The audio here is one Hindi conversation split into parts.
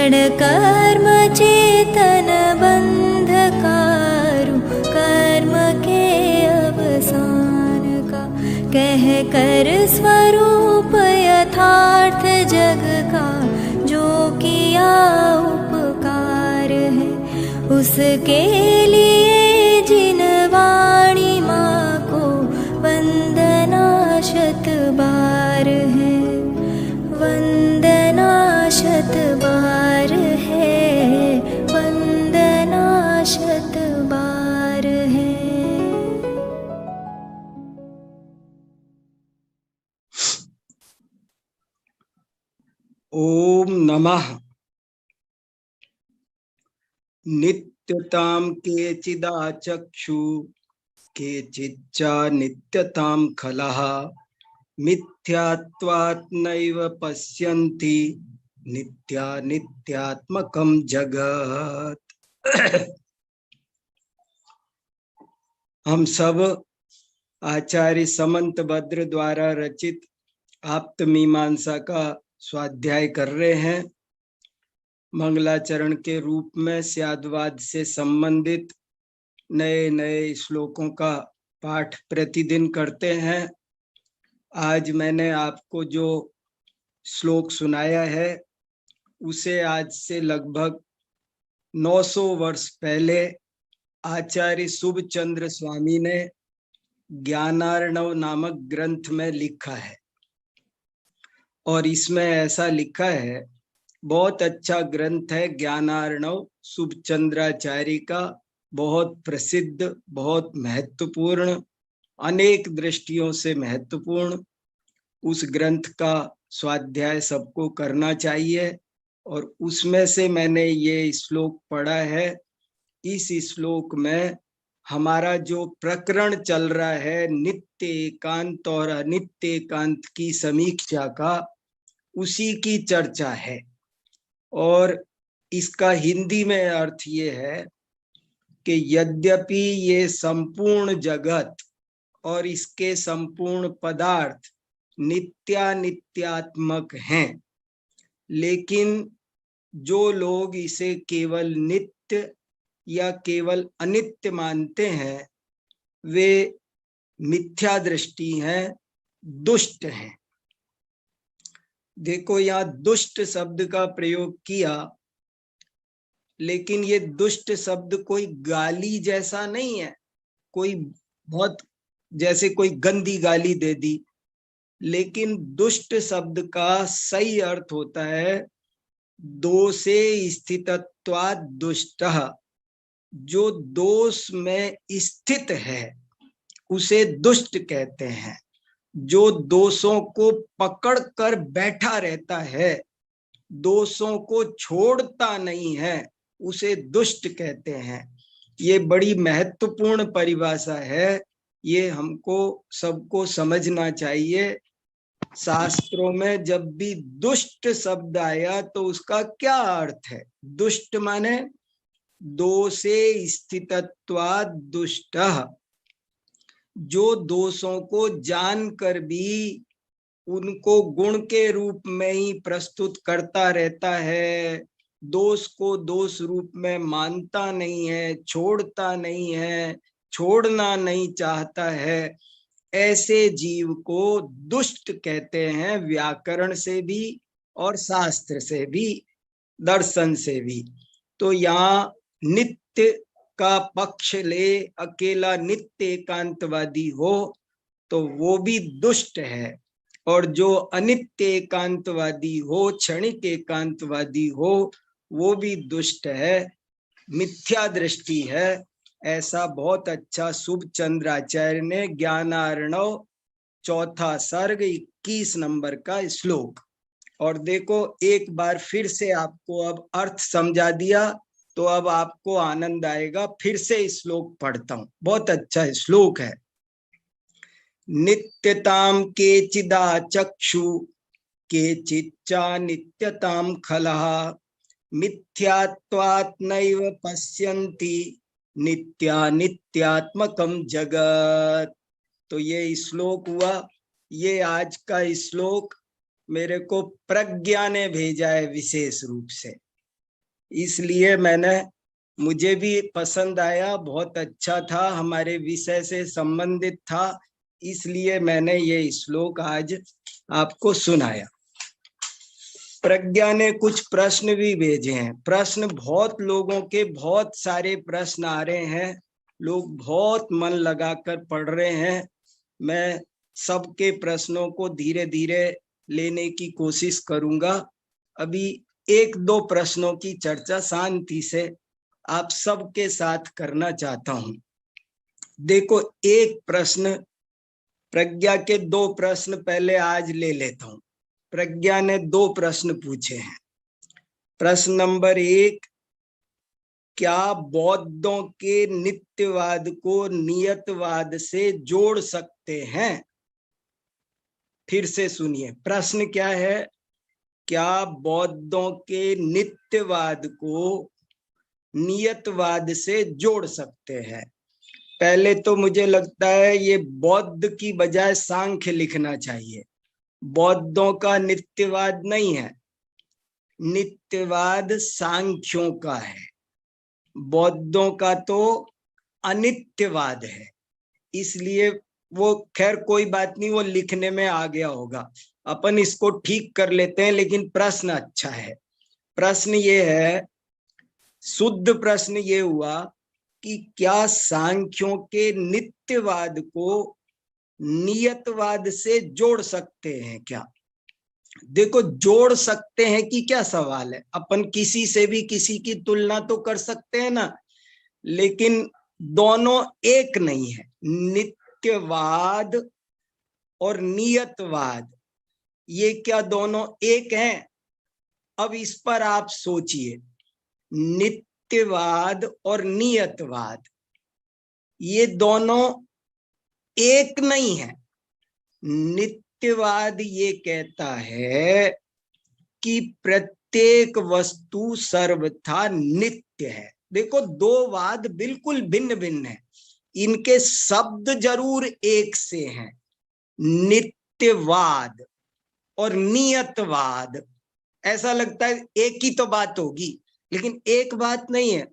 क्षण कर्म चेतन बंधकारु, कर्म के अवसान का कह कर स्वरूप यथार्थ जग का, जो किया उपकार है उसके लिए जिन वाणी माँ को वंदना शत बार है, वंदना शत बार है, वंदना शत बार है। ओम नमः। नित्यतां केचिदाचक्षु केचिच्चा नित्यतां खलः, मिथ्यात्वात् नैव पश्यन्ति नित्या नित्यात्मकं जगत्। हम सब आचार्य समंत भद्र द्वारा रचित आप्त मीमांसा का स्वाध्याय कर रहे हैं। मंगलाचरण के रूप में स्याद्वाद से संबंधित नए नए श्लोकों का पाठ प्रतिदिन करते हैं। आज मैंने आपको जो श्लोक सुनाया है उसे आज से लगभग 900 वर्ष पहले आचार्य शुभचंद्र स्वामी ने ज्ञानार्णव नामक ग्रंथ में लिखा है। और इसमें ऐसा लिखा है, बहुत अच्छा ग्रंथ है ज्ञानार्णव शुभचंद्राचार्य का, बहुत प्रसिद्ध, बहुत महत्वपूर्ण, अनेक दृष्टियों से महत्वपूर्ण। उस ग्रंथ का स्वाध्याय सबको करना चाहिए। और उसमें से मैंने ये श्लोक पढ़ा है। इस श्लोक में हमारा जो प्रकरण चल रहा है नित्य एकांत और अनित्य एकांत की समीक्षा का, उसी की चर्चा है। और इसका हिंदी में अर्थ ये है कि यद्यपि ये संपूर्ण जगत और इसके संपूर्ण पदार्थ नित्यानित्यात्मक हैं, लेकिन जो लोग इसे केवल नित्य या केवल अनित्य मानते हैं वे मिथ्या दृष्टि हैं, दुष्ट हैं। देखो, यहाँ दुष्ट शब्द का प्रयोग किया, लेकिन ये दुष्ट शब्द कोई गाली जैसा नहीं है, कोई बहुत जैसे कोई गंदी गाली दे दी। लेकिन दुष्ट शब्द का सही अर्थ होता है दोषे स्थितत्वात् दुष्टः। जो दोष में स्थित है उसे दुष्ट कहते हैं। जो दोषों को पकड़ कर बैठा रहता है, दोषों को छोड़ता नहीं है, उसे दुष्ट कहते हैं। ये बड़ी महत्वपूर्ण परिभाषा है, ये हमको सबको समझना चाहिए। शास्त्रों में जब भी दुष्ट शब्द आया तो उसका क्या अर्थ है? दुष्ट माने दोषे स्थितत्वात् दुष्टः। जो दोषों को जानकर भी उनको गुण के रूप में ही प्रस्तुत करता रहता है, दोष को दोष रूप में मानता नहीं है, छोड़ता नहीं है, छोड़ना नहीं चाहता है, ऐसे जीव को दुष्ट कहते हैं, व्याकरण से भी और शास्त्र से भी, दर्शन से भी। तो यहाँ नित्य का पक्ष ले, अकेला नित्य एकांतवादी हो तो वो भी दुष्ट है, और जो अनित्य एकांतवादी हो, क्षणिक एकांतवादी हो, वो भी दुष्ट है, मिथ्या दृष्टि है। ऐसा बहुत अच्छा शुभचंद्राचार्य ने ज्ञानार्णव चौथा सर्ग 21 नंबर का श्लोक। और देखो, एक बार फिर से आपको अब अर्थ समझा दिया तो अब आपको आनंद आएगा। फिर से श्लोक पढ़ता हूं, बहुत अच्छा श्लोक है। नित्यतां केचिदा चक्षु केचिच्चा नित्यतां खलः, मिथ्यात्वात् नैव पश्यन्ति नित्या नित्यात्मकं जगत्। तो ये श्लोक हुआ। ये आज का श्लोक मेरे को प्रज्ञा ने भेजा है विशेष रूप से। इसलिए मुझे भी पसंद आया, बहुत अच्छा था, हमारे विषय से संबंधित था, इसलिए मैंने ये श्लोक आज आपको सुनाया। प्रज्ञा ने कुछ प्रश्न भी भेजे हैं। प्रश्न बहुत लोगों के, बहुत सारे प्रश्न आ रहे हैं, लोग बहुत मन लगाकर पढ़ रहे हैं। मैं सबके प्रश्नों को धीरे धीरे लेने की कोशिश करूंगा। अभी एक दो प्रश्नों की चर्चा शांति से आप सबके साथ करना चाहता हूं। देखो, एक प्रश्न, प्रज्ञा के दो प्रश्न पहले आज ले लेता हूं। प्रज्ञा ने दो प्रश्न पूछे हैं। प्रश्न नंबर 1, क्या बौद्धों के नित्यवाद को नियतवाद से जोड़ सकते हैं? फिर से सुनिए, प्रश्न क्या है? क्या बौद्धों के नित्यवाद को नियतवाद से जोड़ सकते हैं? पहले तो मुझे लगता है ये बौद्ध की बजाय सांख्य लिखना चाहिए। बौद्धों का नित्यवाद नहीं है, नित्यवाद सांख्यों का है। बौद्धों का तो अनित्यवाद है, इसलिए वो, खैर कोई बात नहीं, वो लिखने में आ गया होगा, अपन इसको ठीक कर लेते हैं। लेकिन प्रश्न अच्छा है। प्रश्न ये है, शुद्ध प्रश्न ये हुआ कि क्या सांख्यों के नित्यवाद को नियतवाद से जोड़ सकते हैं क्या? देखो, जोड़ सकते हैं कि क्या सवाल है। अपन किसी से भी किसी की तुलना तो कर सकते हैं ना, लेकिन दोनों एक नहीं है। नित्यवाद और नियतवाद, ये क्या दोनों एक हैं? अब इस पर आप सोचिए। नित्यवाद और नियतवाद, ये दोनों एक नहीं है। नित्यवाद ये कहता है कि प्रत्येक वस्तु सर्वथा नित्य है। देखो, दो वाद बिल्कुल भिन्न भिन्न है, इनके शब्द जरूर एक से हैं। नित्यवाद और नियतवाद, ऐसा लगता है एक ही तो बात होगी, लेकिन एक बात नहीं है।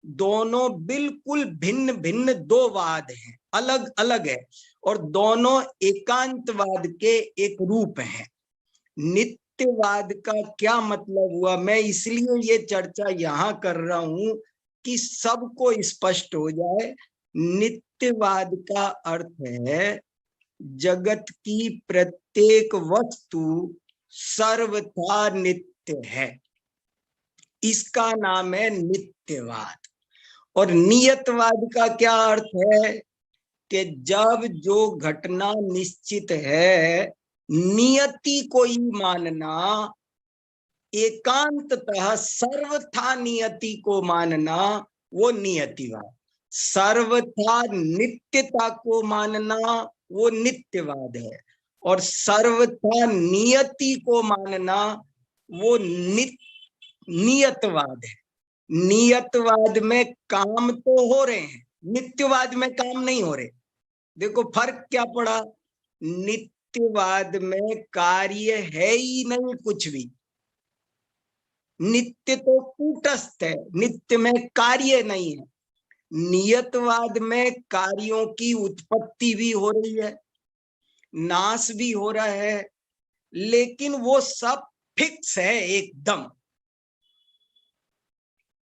दोनों बिल्कुल भिन्न भिन्न दो वाद हैं, अलग अलग है, और दोनों एकांतवाद के एक रूप हैं। नित्यवाद का क्या मतलब हुआ? मैं इसलिए ये चर्चा यहां कर रहा हूं कि सबको स्पष्ट हो जाए। नित्यवाद का अर्थ है जगत की प्रत्येक वस्तु सर्वथा नित्य है, इसका नाम है नित्यवाद। और नियतवाद का क्या अर्थ है कि जब जो घटना निश्चित है, नियति को ही मानना, एकांततः सर्वथा नियति को मानना, वो नियतिवाद। सर्वथा नित्यता को मानना, वो नित्यवाद है। और सर्वथा नियति को मानना, वो नियतवाद है। नियतवाद में काम तो हो रहे हैं, नित्यवाद में काम नहीं हो रहे। देखो फर्क क्या पड़ा? नित्यवाद में कार्य है ही नहीं कुछ भी। नित्य तो कूटस्थ है, नित्य में कार्य नहीं है। नियतवाद में कार्यों की उत्पत्ति भी हो रही है, नाश भी हो रहा है, लेकिन वो सब फिक्स है एकदम।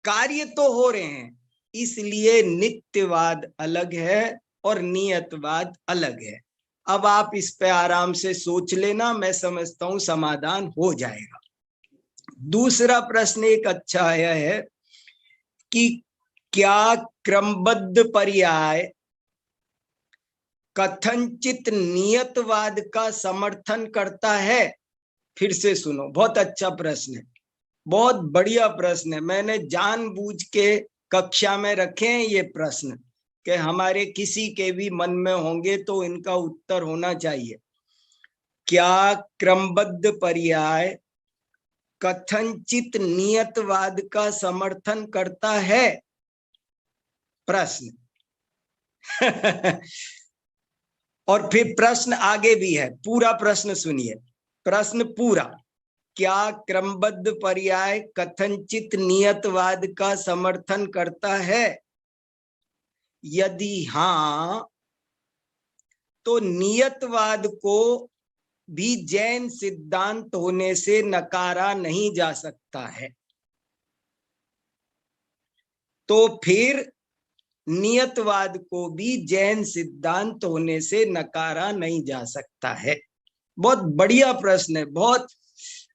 कार्य तो हो रहे हैं, इसलिए नित्यवाद अलग है और नियतवाद अलग है। अब आप इस पे आराम से सोच लेना, मैं समझता हूं समाधान हो जाएगा। दूसरा प्रश्न एक अच्छा आया है कि क्या क्रमबद्ध पर्याय कथनचित नियतवाद का समर्थन करता है? फिर से सुनो, बहुत अच्छा प्रश्न है, बहुत बढ़िया प्रश्न है। मैंने जानबूझ के कक्षा में रखे हैं ये प्रश्न कि हमारे किसी के भी मन में होंगे तो इनका उत्तर होना चाहिए। क्या क्रमबद्ध पर्याय कथनचित नियतवाद का समर्थन करता है? प्रश्न और फिर प्रश्न आगे भी है, पूरा प्रश्न सुनिए, प्रश्न पूरा। क्या क्रमबद्ध पर्याय कथनचित नियतवाद का समर्थन करता है? यदि हाँ, तो नियतवाद को भी जैन सिद्धांत होने से नकारा नहीं जा सकता है। तो फिर नियतवाद को भी जैन सिद्धांत होने से नकारा नहीं जा सकता है। बहुत बढ़िया प्रश्न है। बहुत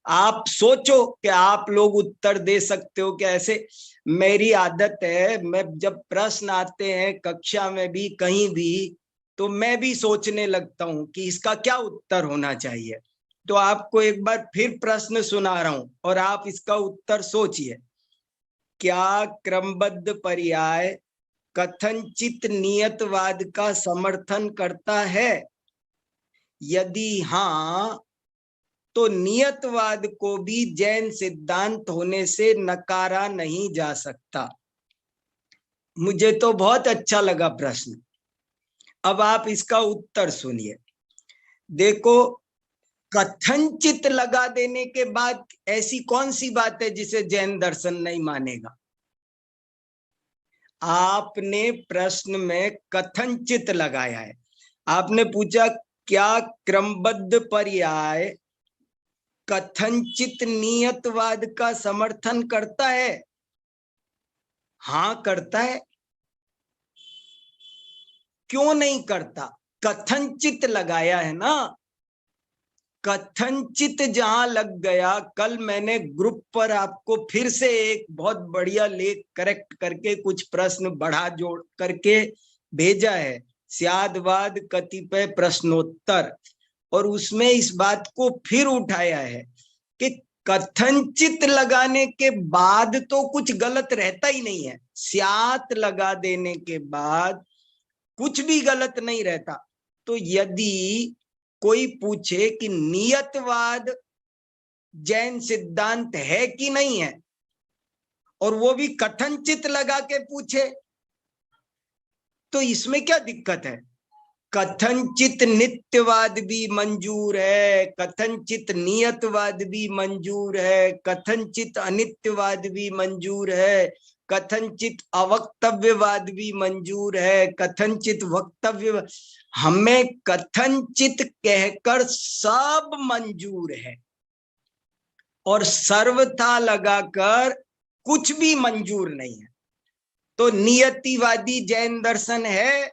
आप सोचो कि आप लोग उत्तर दे सकते हो कि ऐसे। मेरी आदत है, मैं जब प्रश्न आते हैं कक्षा में भी कहीं भी, तो मैं भी सोचने लगता हूं कि इसका क्या उत्तर होना चाहिए। तो आपको एक बार फिर प्रश्न सुना रहा हूं और आप इसका उत्तर सोचिए। क्या क्रमबद्ध पर्याय कथनचित नियतवाद का समर्थन करता है? यदि हाँ, तो नियतवाद को भी जैन सिद्धांत होने से नकारा नहीं जा सकता। मुझे तो बहुत अच्छा लगा प्रश्न। अब आप इसका उत्तर सुनिए। देखो, कथनचित लगा देने के बाद ऐसी कौन सी बात है जिसे जैन दर्शन नहीं मानेगा? आपने प्रश्न में कथनचित लगाया है। आपने पूछा क्या क्रमबद्ध पर्याय कथनचित नियतवाद का समर्थन करता है? हाँ, करता है। क्यों नहीं करता? कथनचित लगाया है ना। कथनचित जहां लग गया, कल मैंने ग्रुप पर आपको फिर से एक बहुत बढ़िया लेख करेक्ट करके कुछ प्रश्न बढ़ा जोड़ करके भेजा है, स्यादवाद कतिपय प्रश्नोत्तर, और उसमें इस बात को फिर उठाया है कि कथनचित लगाने के बाद तो कुछ गलत रहता ही नहीं है। स्यात लगा देने के बाद कुछ भी गलत नहीं रहता। तो यदि कोई पूछे कि नियतवाद जैन सिद्धांत है कि नहीं है, और वो भी कथनचित लगा के पूछे, तो इसमें क्या दिक्कत है? कथनचित नित्यवाद भी मंजूर है, कथनचित नियतवाद भी मंजूर है, कथनचित अनित्यवाद भी मंजूर है, कथनचित अवक्तव्यवाद भी मंजूर है, कथनचित वक्तव्य। हमें कथनचित कहकर सब मंजूर है, और सर्वथा लगाकर कुछ भी मंजूर नहीं है। तो नियतिवादी जैन दर्शन है,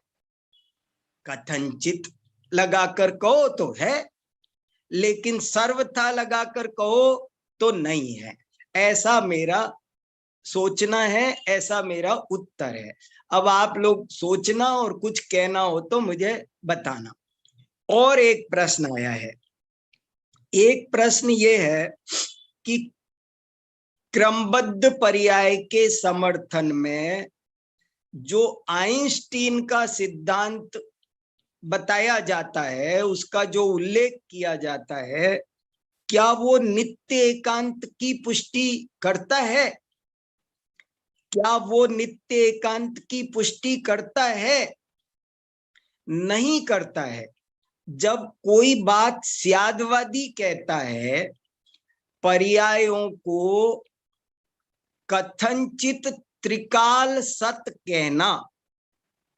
कथनचित लगाकर कहो तो है, लेकिन सर्वथा लगाकर कहो तो नहीं है। ऐसा मेरा सोचना है, ऐसा मेरा उत्तर है। अब आप लोग सोचना और कुछ कहना हो तो मुझे बताना। और एक प्रश्न आया है। एक प्रश्न ये है कि क्रमबद्ध पर्याय के समर्थन में जो आइंस्टीन का सिद्धांत बताया जाता है, उसका जो उल्लेख किया जाता है, क्या वो नित्य एकांत की पुष्टि करता है? क्या वो नित्य एकांत की पुष्टि करता है? नहीं करता है। जब कोई बात स्यादवादी कहता है, पर्यायों को कथनचित त्रिकाल सत कहना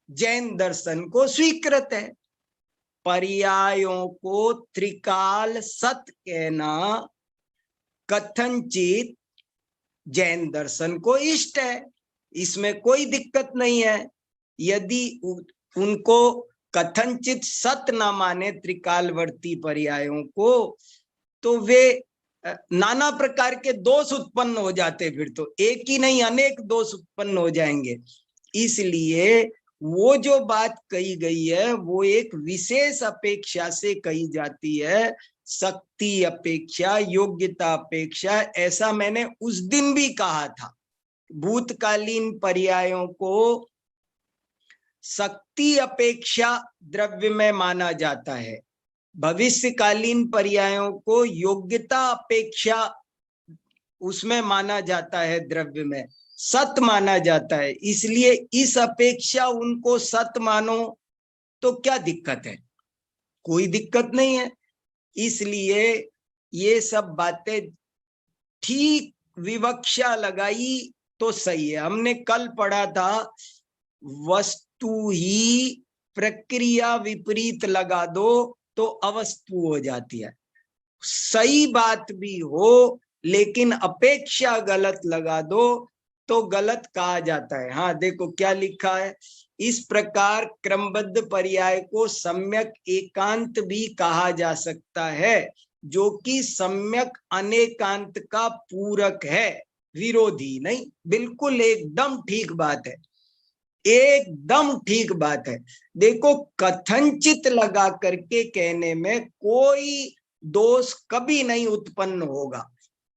जैन दर्शन को स्वीकृत है। पर्यायों को त्रिकाल सत कहना कथनचित जैन दर्शन को इष्ट है, इसमें कोई दिक्कत नहीं है। यदि उनको कथनचित सत ना माने त्रिकालवर्ती पर्यायों को, तो वे नाना प्रकार के दोष उत्पन्न हो जाते, फिर तो एक ही नहीं अनेक दोष उत्पन्न हो जाएंगे। इसलिए वो जो बात कही गई है वो एक विशेष अपेक्षा से कही जाती है, शक्ति अपेक्षा, योग्यता अपेक्षा। ऐसा मैंने उस दिन भी कहा था। भूतकालीन पर्यायों को शक्ति अपेक्षा द्रव्य में माना जाता है, भविष्यकालीन पर्यायों को योग्यता अपेक्षा उसमें माना जाता है, द्रव्य में सत माना जाता है। इसलिए इस अपेक्षा उनको सत मानो तो क्या दिक्कत है? कोई दिक्कत नहीं है। इसलिए ये सब बातें ठीक विवक्षा लगाई तो सही है। हमने कल पढ़ा था वस्तु ही प्रक्रिया विपरीत लगा दो तो अवस्तु हो जाती है। सही बात भी हो लेकिन अपेक्षा गलत लगा दो तो गलत कहा जाता है। हाँ देखो क्या लिखा है, इस प्रकार क्रमबद्ध पर्याय को सम्यक एकांत भी कहा जा सकता है, जो कि सम्यक अनेकांत का पूरक है, विरोधी नहीं। बिल्कुल एकदम ठीक बात है, एकदम ठीक बात है। देखो कथनचित लगा करके कहने में कोई दोष कभी नहीं उत्पन्न होगा,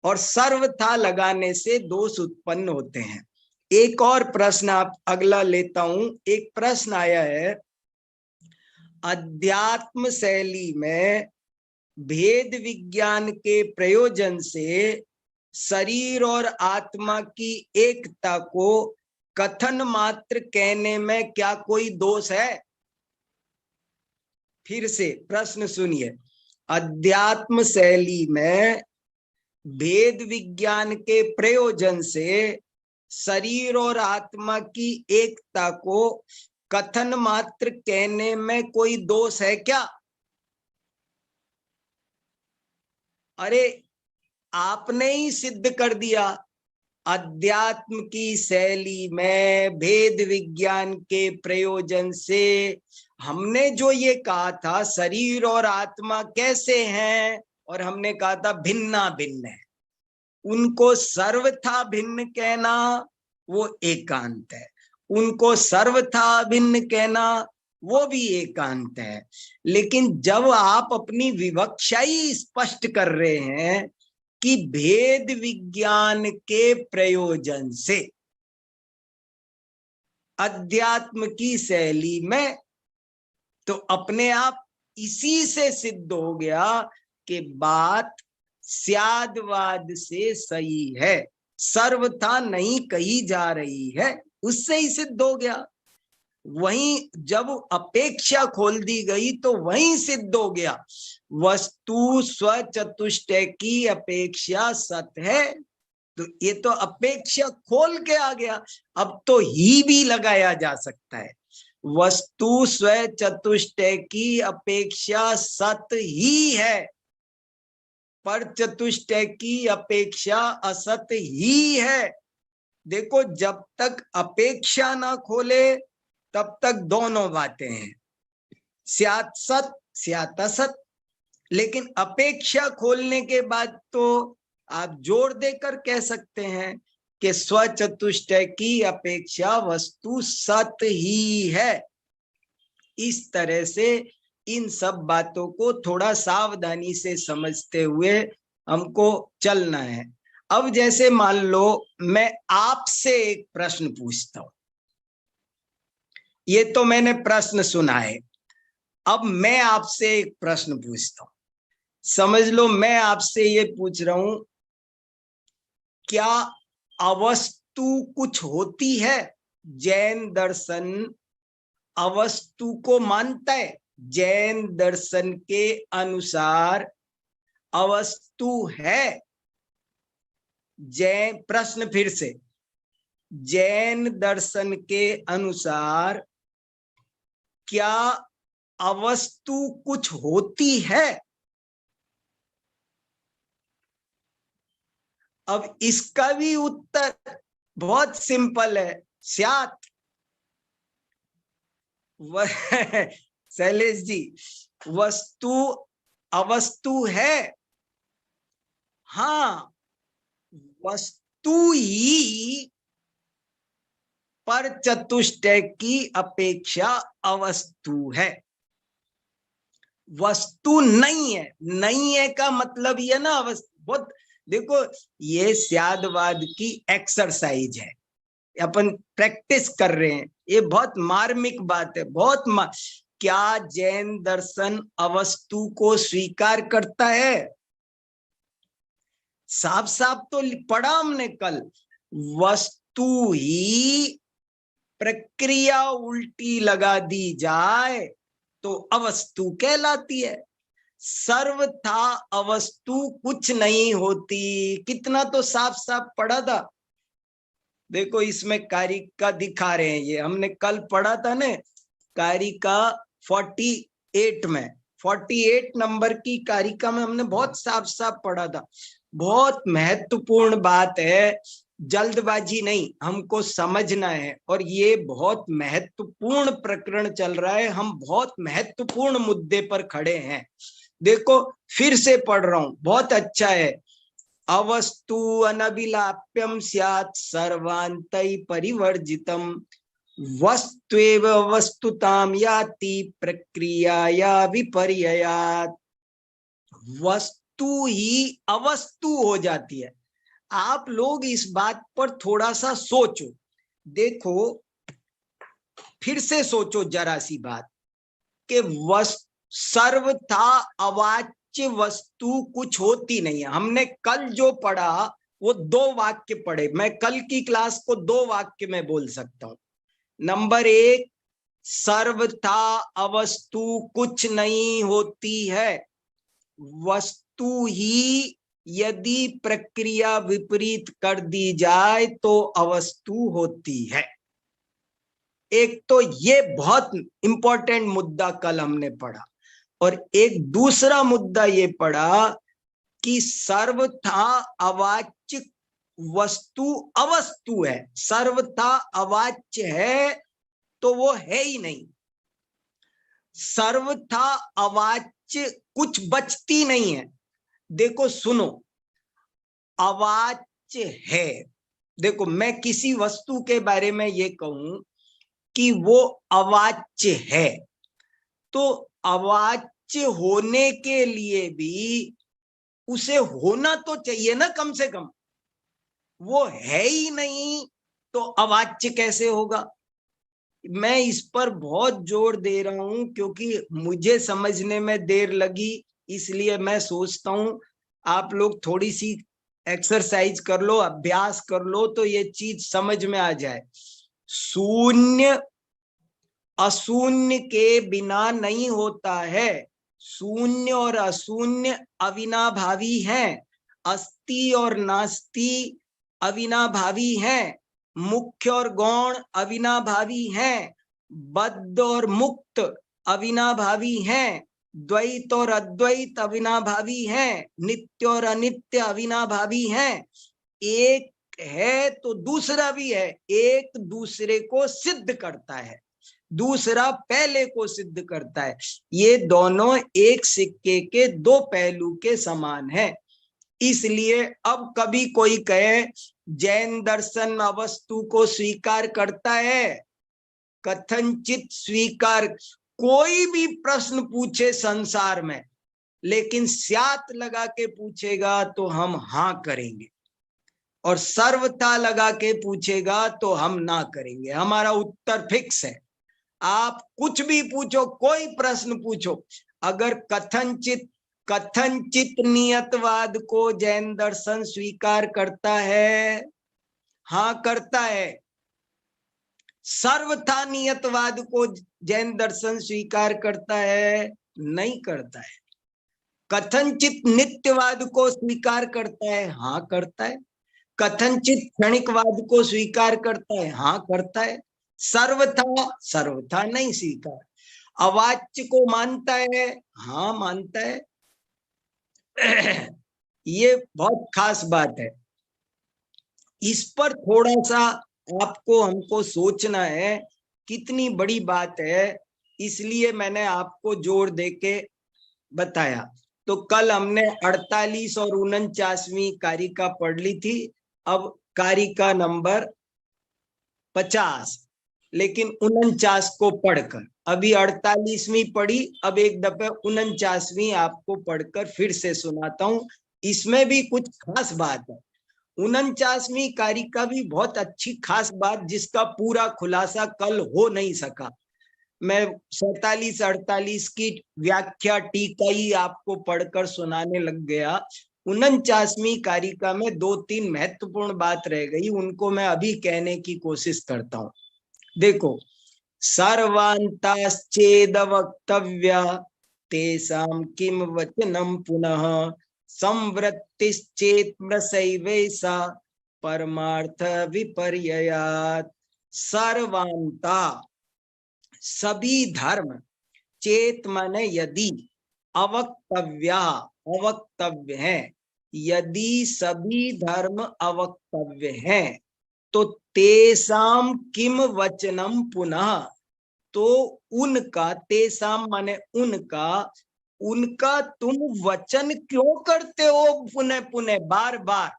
और सर्वथा लगाने से दोष उत्पन्न होते हैं। एक और प्रश्न आप अगला लेता हूं। एक प्रश्न आया है, अध्यात्म शैली में भेद विज्ञान के प्रयोजन से शरीर और आत्मा की एकता को कथन मात्र कहने में क्या कोई दोष है? फिर से प्रश्न सुनिए, अध्यात्म शैली में भेद विज्ञान के प्रयोजन से शरीर और आत्मा की एकता को कथन मात्र कहने में कोई दोष है क्या? अरे आपने ही सिद्ध कर दिया, अध्यात्म की शैली में भेद विज्ञान के प्रयोजन से हमने जो ये कहा था शरीर और आत्मा कैसे हैं, और हमने कहा था भिन्ना भिन्न है, उनको सर्वथा भिन्न कहना वो एकांत है, उनको सर्वथा भिन्न कहना वो भी एकांत है। लेकिन जब आप अपनी विवक्षा ही स्पष्ट कर रहे हैं कि भेद विज्ञान के प्रयोजन से अध्यात्म की शैली में, तो अपने आप इसी से सिद्ध हो गया कि बात स्यादवाद से सही है, सर्वथा नहीं कही जा रही है, उससे ही सिद्ध हो गया। वहीं जब अपेक्षा खोल दी गई तो वहीं सिद्ध हो गया, वस्तु स्वचतुष्टय की अपेक्षा सत्य है। तो ये तो अपेक्षा खोल के आ गया, अब तो ही भी लगाया जा सकता है। वस्तु स्वचतुष्टय की अपेक्षा सत्य ही है, पर चतुष्टय की अपेक्षा असत्य ही है। देखो जब तक अपेक्षा ना खोले तब तक दोनों बातें हैं, स्यात् सत स्यात् असत। लेकिन अपेक्षा खोलने के बाद तो आप जोर देकर कह सकते हैं कि स्वचतुष्टय की अपेक्षा वस्तु सत्य ही है। इस तरह से इन सब बातों को थोड़ा सावधानी से समझते हुए हमको चलना है। अब जैसे मान लो मैं आपसे एक प्रश्न पूछता हूं, ये तो मैंने प्रश्न सुना है, अब मैं आपसे एक प्रश्न पूछता हूं। समझ लो मैं आपसे ये पूछ रहा हूं, क्या अवस्तु कुछ होती है? जैन दर्शन अवस्तु को मानता है। जैन दर्शन के अनुसार अवस्तु है। जैन, प्रश्न फिर से, जैन दर्शन के अनुसार क्या अवस्तु कुछ होती है? अब इसका भी उत्तर बहुत सिंपल है, स्यात्। शैलेश जी, वस्तु अवस्तु है, हाँ वस्तु ही पर चतुष्टय की अपेक्षा अवस्तु है, वस्तु नहीं है। नहीं है का मतलब ये ना अवस्तु, बहुत देखो ये स्यादवाद की एक्सरसाइज है, अपन प्रैक्टिस कर रहे हैं, ये बहुत मार्मिक बात है, बहुत क्या जैन दर्शन अवस्तु को स्वीकार करता है? साफ साफ तो पढ़ा हमने कल, वस्तु ही प्रक्रिया उल्टी लगा दी जाए तो अवस्तु कहलाती है। सर्वथा अवस्तु कुछ नहीं होती। कितना तो साफ साफ पढ़ा था। देखो इसमें कारिका दिखा रहे हैं, ये हमने कल पढ़ा था ना, कारिका 48 में, 48 नंबर की कारिका में हमने बहुत साफ साफ पढ़ा था। बहुत महत्वपूर्ण बात है, जल्दबाजी नहीं, हमको समझना है। और ये बहुत महत्वपूर्ण प्रकरण चल रहा है, हम बहुत महत्वपूर्ण मुद्दे पर खड़े हैं। देखो फिर से पढ़ रहा हूं, बहुत अच्छा है। अवस्तु अनभिलाप्यम स्यात् सर्वान्तै परिवर्जितम वस्तुएव वस्तुताम याति प्रक्रियाया विपर्ययात्। वस्तु ही अवस्तु हो जाती है। आप लोग इस बात पर थोड़ा सा सोचो, देखो फिर से सोचो जरा सी बात कि सर्वथा अवाच्य वस्तु कुछ होती नहीं है। हमने कल जो पढ़ा वो 2 वाक्य पढ़े, मैं कल की क्लास को 2 वाक्य में बोल सकता हूं। नंबर 1, सर्वथा अवस्तु कुछ नहीं होती है, वस्तु ही यदि प्रक्रिया विपरीत कर दी जाए तो अवस्तु होती है। एक तो ये बहुत इंपॉर्टेंट मुद्दा कल हमने पढ़ा। और एक दूसरा मुद्दा ये पढ़ा कि सर्वथा अवाच्य वस्तु अवस्तु है। सर्वथा अवाच्य है तो वो है ही नहीं। सर्वथा अवाच्य कुछ बचती नहीं है। देखो सुनो, अवाच्य है, देखो मैं किसी वस्तु के बारे में ये कहूं कि वो अवाच्य है, तो अवाच्य होने के लिए भी उसे होना तो चाहिए ना कम से कम। वो है ही नहीं तो अवाच्य कैसे होगा। मैं इस पर बहुत जोर दे रहा हूं क्योंकि मुझे समझने में देर लगी, इसलिए मैं सोचता हूं आप लोग थोड़ी सी एक्सरसाइज कर लो, अभ्यास कर लो तो ये चीज समझ में आ जाए। शून्य अशून्य के बिना नहीं होता है। शून्य और अशून्य अविनाभावी हैं। अस्ति और नास्ति अविनाभावी हैं। मुख्य और गौण अविनाभावी हैं। बद्ध और मुक्त अविनाभावी हैं। द्वैत और अद्वैत अविनाभावी हैं। नित्य और अनित्य अविनाभावी हैं। एक है तो दूसरा भी है, एक दूसरे को सिद्ध करता है, दूसरा पहले को सिद्ध करता है। ये दोनों एक सिक्के के 2 पहलू के समान है। इसलिए अब कभी कोई कहे जैन दर्शन अवस्तु को स्वीकार करता है, कथनचित स्वीकार, कोई भी प्रश्न पूछे संसार में लेकिन स्यात् लगा के पूछेगा तो हम हाँ करेंगे, और सर्वथा लगा के पूछेगा तो हम ना करेंगे। हमारा उत्तर फिक्स है। आप कुछ भी पूछो, कोई प्रश्न पूछो, अगर कथनचित नियतवाद को जैन दर्शन स्वीकार करता है, हाँ करता है। सर्वथा नियतवाद को जैन दर्शन स्वीकार करता है, नहीं करता है। कथनचित नित्यवाद को स्वीकार करता है, हाँ करता है। कथनचित क्षणिकवाद को स्वीकार करता है, हाँ करता है। सर्वथा नहीं स्वीकार। अवाच्य को मानता है, हाँ मानता है। ये बहुत खास बात है, इस पर थोड़ा सा आपको हमको सोचना है, कितनी बड़ी बात है, इसलिए मैंने आपको जोर देके बताया। तो कल हमने 48 और 49वीं कारिका पढ़ ली थी। अब कारिका नंबर 50, लेकिन 49 को पढ़कर, अभी 48वीं पढ़ी, अब एक दफे 49वीं आपको पढ़कर फिर से सुनाता हूं। इसमें भी कुछ खास बात है। 49वीं कारिका भी बहुत अच्छी खास बात, जिसका पूरा खुलासा कल हो नहीं सका। मैं 47 48 की व्याख्या टीका ही आपको पढ़कर सुनाने लग गया। 49वीं कारिका में 2-3 महत्वपूर्ण बात रह गई, उनको मैं अभी कहने की कोशिश करता हूं। देखो, सर्वांताश्चेद वक्तव्या तेषां किम वचनम पुनः संवृत्तिश्चेत मृषैवैषा परमार्थ विपर्ययात्। सर्वांता सभी धर्म, चेत माने यदि, अवक्तव्या अवक्तव्य है, यदि सभी धर्म अवक्तव्य हैं तो तेषां किम वचनम पुनः, तो उनका, तेषां माने उनका, उनका तुम वचन क्यों करते हो पुनः पुनः बार बार।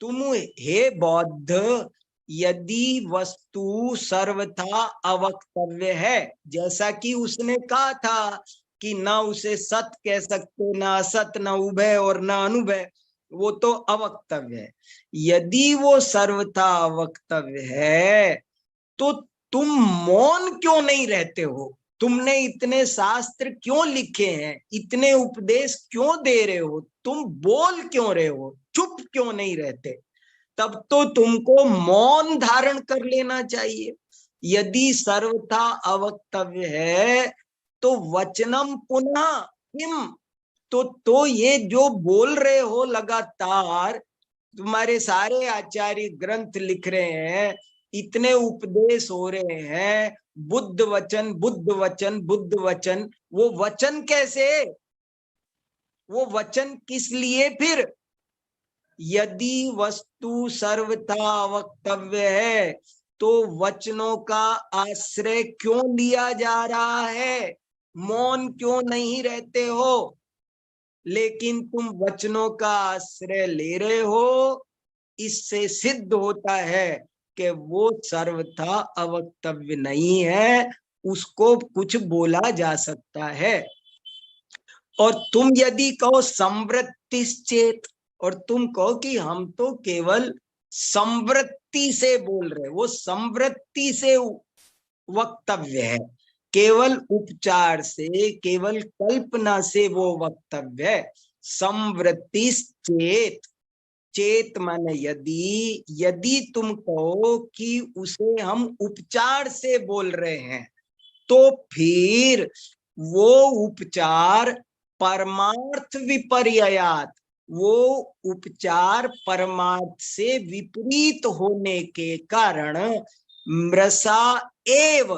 तुम हे बौद्ध, यदि वस्तु सर्वथा अवक्तव्य है, जैसा कि उसने कहा था कि ना उसे सत कह सकते, ना असत, ना उभय और ना अनुभय, वो तो अवक्तव्य है। यदि वो सर्वथा अवक्तव्य है तो तुम मौन क्यों नहीं रहते हो? तुमने इतने शास्त्र क्यों लिखे हैं, इतने उपदेश क्यों दे रहे हो, तुम बोल क्यों रहे हो, चुप क्यों नहीं रहते? तब तो तुमको मौन धारण कर लेना चाहिए। यदि सर्वथा अवक्तव्य है तो वचनम पुनः किम, तो ये जो बोल रहे हो लगातार, तुम्हारे सारे आचार्य ग्रंथ लिख रहे हैं, इतने उपदेश हो रहे हैं, बुद्ध वचन बुद्ध वचन बुद्ध वचन, वो वचन कैसे, वो वचन किस लिए फिर? यदि वस्तु सर्वथा वक्तव्य है तो वचनों का आश्रय क्यों लिया जा रहा है? मौन क्यों नहीं रहते हो? लेकिन तुम वचनों का आश्रय ले रहे हो, इससे सिद्ध होता है कि वो सर्वथा अवक्तव्य नहीं है, उसको कुछ बोला जा सकता है। और तुम यदि कहो संवृत्तिश्चेत, और तुम कहो कि हम तो केवल संवृत्ति से बोल रहे, वो संवृत्ति से वक्तव्य है, केवल उपचार से, केवल कल्पना से वो वक्तव्य है। संवृत्तिश्चेत, चेत माने यदि, यदि तुम कहो कि उसे हम उपचार से बोल रहे हैं तो फिर वो उपचार परमार्थ विपर्ययात, वो उपचार परमार्थ से विपरीत होने के कारण मृषा एव,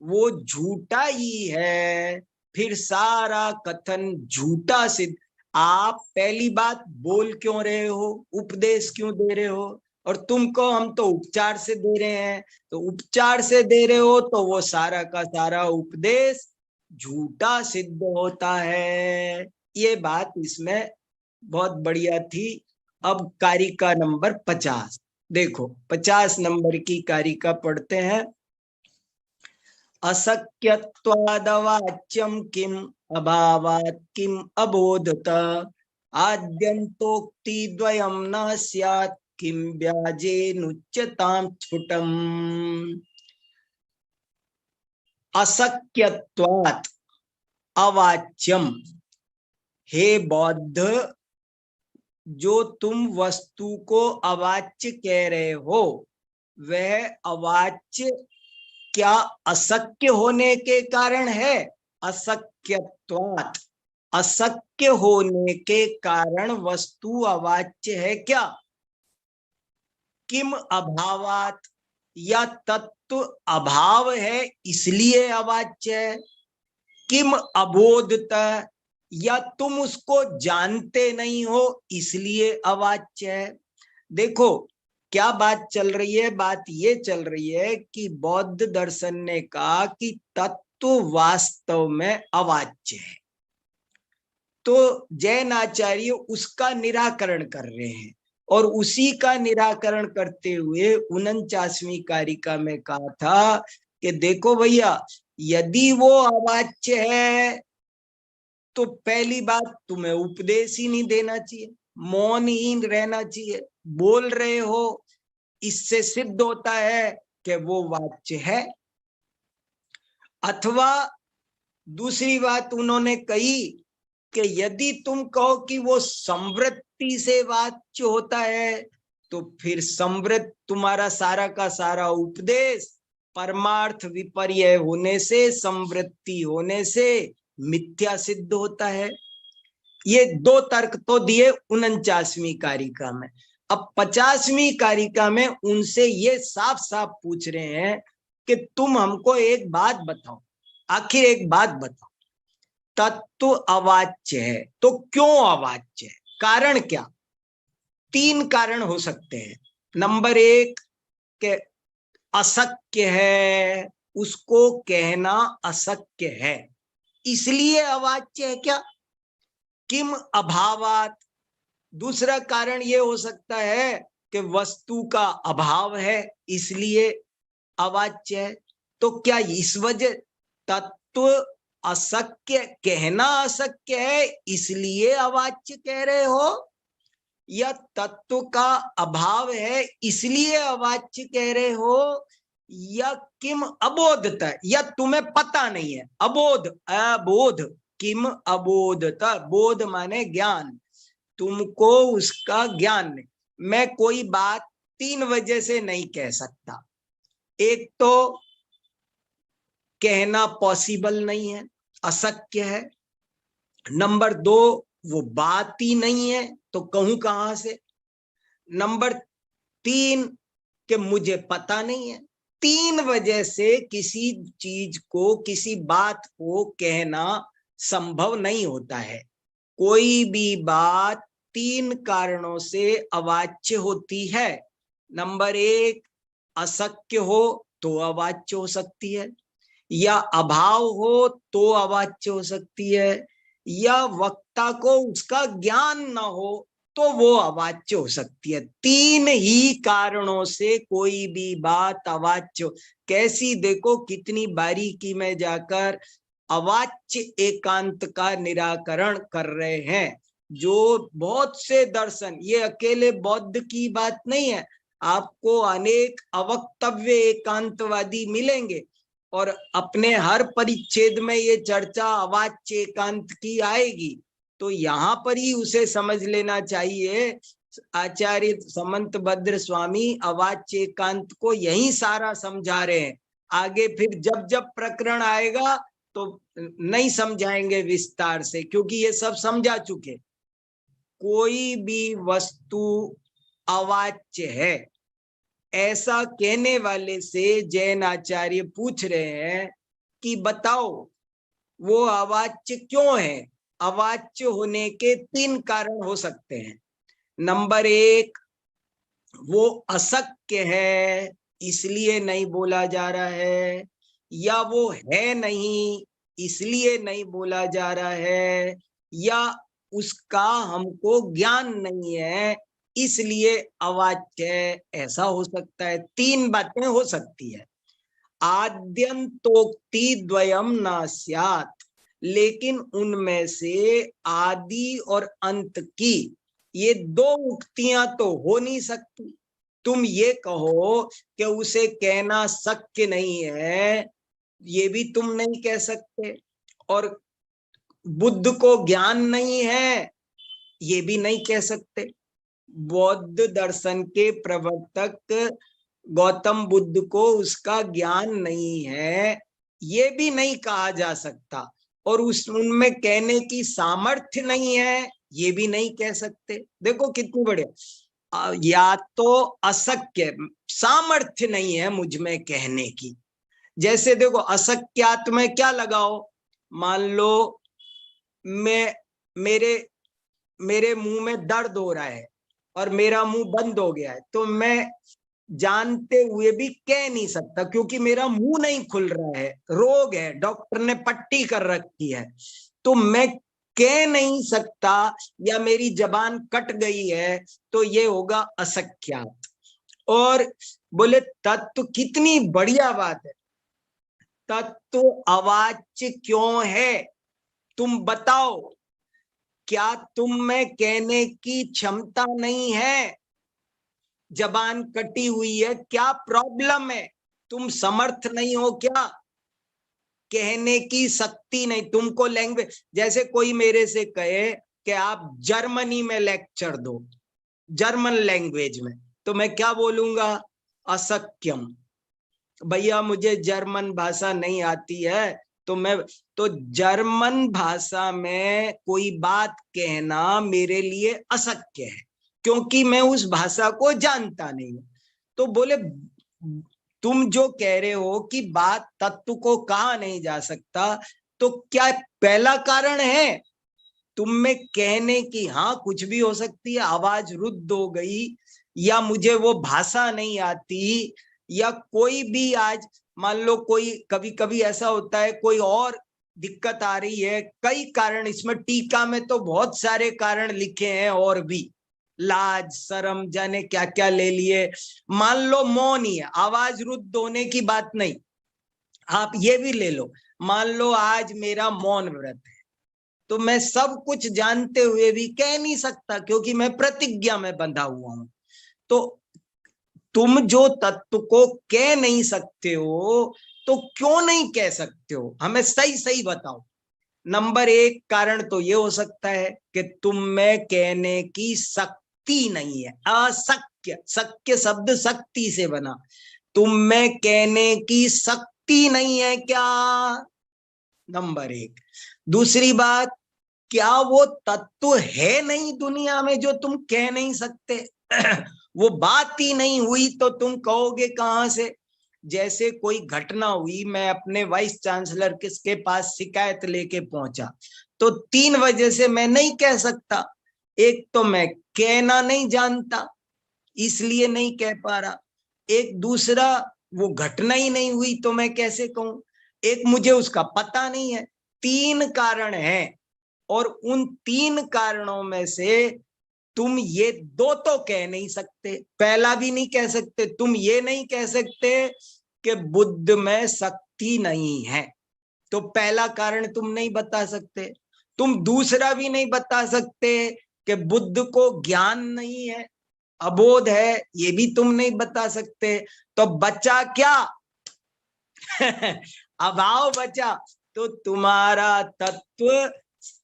वो झूठा ही है, फिर सारा कथन झूठा सिद्ध। आप पहली बात बोल क्यों रहे हो, उपदेश क्यों दे रहे हो? और तुमको हम तो उपचार से दे रहे हैं, तो उपचार से दे रहे हो तो वो सारा का सारा उपदेश झूठा सिद्ध होता है। ये बात इसमें बहुत बढ़िया थी। अब कारिका नंबर 50 देखो, 50 नंबर की कारिका पढ़ते हैं। अशक्यत्वादवाच्यं किम अभावात् किम अबोधत, आद्यन्तोक्ति द्वयं न स्यात् किम व्याजेनुच्यतां स्फुटम्। अशक्यत्वात् अवाच्यम, हे बौद्ध, जो तुम वस्तु को अवाच्य कह रहे हो, वह अवाच्य क्या अशक्य होने के कारण है? अशक्यत्वात्, अशक्य होने के कारण वस्तु अवाच्य है क्या? किम अभावात, या तत्व अभाव है इसलिए अवाच्य है? किम अबोधता, या तुम उसको जानते नहीं हो इसलिए अवाच्य है? देखो क्या बात चल रही है, बात ये चल रही है कि बौद्ध दर्शन ने कहा कि तत्व वास्तव में अवाच्य है, तो जैन आचार्य उसका निराकरण कर रहे हैं, और उसी का निराकरण करते हुए 49वीं कारिका में कहा था कि देखो भैया, यदि वो अवाच्य है तो पहली बात तुम्हें उपदेश ही नहीं देना चाहिए, मौन ही रहना चाहिए। बोल रहे हो, इससे सिद्ध होता है कि वो वाच्य है। अथवा दूसरी बात उन्होंने कही कि यदि तुम कहो कि वो संवृत्ति से वाच्य होता है तो फिर संवृत्त, तुम्हारा सारा का सारा उपदेश परमार्थ विपर्य होने से, संवृत्ति होने से मिथ्या सिद्ध होता है। ये 2 तर्क तो दिए 49वीं कारिका में। अब 50वीं कारिका में उनसे ये साफ साफ पूछ रहे हैं कि तुम हमको एक बात बताओ, आखिर एक बात बताओ, तत्व अवाच्य है तो क्यों अवाच्य है, कारण क्या? 3 कारण हो सकते हैं। नंबर 1 के अशक्य है, उसको कहना अशक्य है इसलिए अवाच्य है क्या? किम अभावात। दूसरा कारण ये हो सकता है कि वस्तु का अभाव है इसलिए अवाच्य है। तो क्या इस वजह तत्व अशक्य, कहना अशक्य है इसलिए अवाच्य कह रहे हो, या तत्व का अभाव है इसलिए अवाच्य कह रहे हो, या किम अबोधता, या तुम्हें पता नहीं है? अबोध, अबोध, किम अबोधता, बोध माने ज्ञान, तुमको उसका ज्ञान नहीं। मैं कोई बात 3 वजह से नहीं कह सकता। एक तो कहना पॉसिबल नहीं है, अशक्य है। नंबर 2 वो बात ही नहीं है तो कहूं कहां से। नंबर 3 कि मुझे पता नहीं है। 3 वजह से किसी चीज को, किसी बात को कहना संभव नहीं होता है। कोई भी बात 3 कारणों से अवाच्य होती है। नंबर 1 अशक्य हो तो अवाच्य हो सकती है, या अभाव हो तो अवाच्य हो सकती है, या वक्ता को उसका ज्ञान न हो तो वो अवाच्य हो सकती है। 3 ही कारणों से कोई भी बात अवाच्य। कैसी, देखो कितनी बारीकी में जाकर अवाच्य एकांत का निराकरण कर रहे हैं। जो बहुत से दर्शन, ये अकेले बौद्ध की बात नहीं है, आपको अनेक अवक्तव्य एकांतवादी मिलेंगे और अपने हर परिच्छेद में ये चर्चा अवाच्य एकांत की आएगी। तो यहाँ पर ही उसे समझ लेना चाहिए। आचार्य समंत भद्र स्वामी अवाच्य एकांत को यही सारा समझा रहे हैं। आगे फिर जब जब प्रकरण आएगा तो नहीं समझाएंगे विस्तार से, क्योंकि ये सब समझा चुके। कोई भी वस्तु अवाच्य है ऐसा कहने वाले से जैन आचार्य पूछ रहे हैं कि बताओ वो अवाच्य क्यों है। अवाच्य होने के 3 कारण हो सकते हैं। नंबर 1 वो अशक्य है इसलिए नहीं बोला जा रहा है, या वो है नहीं इसलिए नहीं बोला जा रहा है, या उसका हमको ज्ञान नहीं है इसलिए अवाच्य है। ऐसा हो सकता है, 3 बातें हो सकती है। आद्यंतोक्ति द्वयम न स्यात्, लेकिन उनमें से आदि और अंत की ये 2 उक्तियां तो हो नहीं सकती। तुम ये कहो कि उसे कहना शक्य नहीं है, ये भी तुम नहीं कह सकते, और बुद्ध को ज्ञान नहीं है ये भी नहीं कह सकते। बौद्ध दर्शन के प्रवर्तक गौतम बुद्ध को उसका ज्ञान नहीं है ये भी नहीं कहा जा सकता, और उनमें कहने की सामर्थ्य नहीं है ये भी नहीं कह सकते। देखो कितनी बढ़िया, या तो अशक्य, सामर्थ्य नहीं है मुझ में कहने की। जैसे देखो अशक्यात में क्या लगाओ, मान लो मेरे मुंह में दर्द हो रहा है और मेरा मुंह बंद हो गया है, तो मैं जानते हुए भी कह नहीं सकता क्योंकि मेरा मुंह नहीं खुल रहा है, रोग है, डॉक्टर ने पट्टी कर रखी है, तो मैं कह नहीं सकता, या मेरी जबान कट गई है, तो ये होगा अशक्यात। और बोले तत्व, कितनी बढ़िया बात है, तत्व अवाच्य क्यों है तुम बताओ। क्या तुम में कहने की क्षमता नहीं है? जबान कटी हुई है, क्या प्रॉब्लम है? तुम समर्थ नहीं हो क्या? कहने की शक्ति नहीं तुमको। लैंग्वेज, जैसे कोई मेरे से कहे कि आप जर्मनी में लेक्चर दो, जर्मन लैंग्वेज में, तो मैं क्या बोलूंगा? अशक्यम। भैया मुझे जर्मन भाषा नहीं आती है, तो जर्मन भाषा में कोई बात कहना मेरे लिए अशक्य है, क्योंकि मैं उस भाषा को जानता नहीं हूं। तो बोले तुम जो कह रहे हो कि बात तत्व को कहा नहीं जा सकता, तो क्या पहला कारण है तुम में कहने की? हाँ, कुछ भी हो सकती है, आवाज रुद्ध हो गई, या मुझे वो भाषा नहीं आती, या कोई भी आज मान लो कोई कभी कभी ऐसा होता है कोई और दिक्कत आ रही है, कई कारण इसमें टीका में तो बहुत सारे कारण लिखे हैं, और भी लाज शर्म जाने क्या क्या ले लिए। मान लो मौन ही है, आवाज रुद्ध होने की बात नहीं, आप ये भी ले लो, मान लो आज मेरा मौन व्रत है, तो मैं सब कुछ जानते हुए भी कह नहीं सकता, क्योंकि मैं प्रतिज्ञा में बंधा हुआ हूं। तो तुम जो तत्व को कह नहीं सकते हो, तो क्यों नहीं कह सकते हो, हमें सही सही बताओ। नंबर एक कारण तो ये हो सकता है कि तुम में कहने की शक्ति नहीं है, अशक्य, शक्य शब्द शक्ति से बना, तुम में कहने की शक्ति नहीं है क्या, नंबर एक। दूसरी बात, क्या वो तत्व है नहीं दुनिया में जो तुम कह नहीं सकते? वो बात ही नहीं हुई तो तुम कहोगे कहां से? जैसे कोई घटना हुई, मैं अपने वाइस चांसलर किसके पास शिकायत लेके पहुंचा, तो 3 वजह से मैं नहीं कह सकता। एक तो मैं कहना नहीं जानता, इसलिए नहीं कह पा रहा। एक दूसरा, वो घटना ही नहीं हुई तो मैं कैसे कहूं। एक, मुझे उसका पता नहीं है। 3 कारण हैं, और उन 3 कारणों में से तुम ये 2 तो कह नहीं सकते। पहला भी नहीं कह सकते, तुम ये नहीं कह सकते कि बुद्ध में शक्ति नहीं है, तो पहला कारण तुम नहीं बता सकते। तुम दूसरा भी नहीं बता सकते कि बुद्ध को ज्ञान नहीं है, अबोध है, ये भी तुम नहीं बता सकते। तो बचा क्या? अभाव बचा। तो तुम्हारा तत्व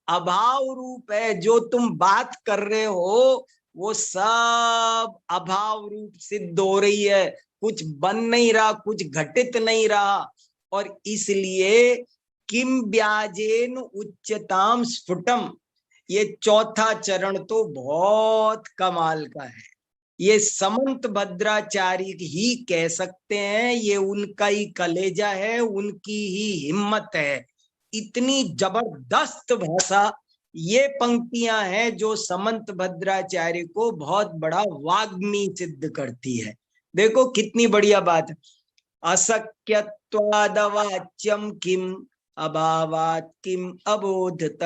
अभाव रूप है, जो तुम बात कर रहे हो वो सब अभाव रूप सिद्ध हो रही है, कुछ बन नहीं रहा, कुछ घटित नहीं रहा। और इसलिए किम व्याजेन उच्चताम स्फुटम, ये चौथा चरण तो बहुत कमाल का है। ये समंत भद्राचार्य ही कह सकते हैं, ये उनका ही कलेजा है, उनकी ही हिम्मत है। इतनी जबरदस्त भाषा, ये पंक्तियां हैं जो समंत भद्राचार्य को बहुत बड़ा वाग्मी सिद्ध करती है। देखो कितनी बढ़िया बात है। अशक्यत्वादवाच्यम किम अभावात् किम अबोधत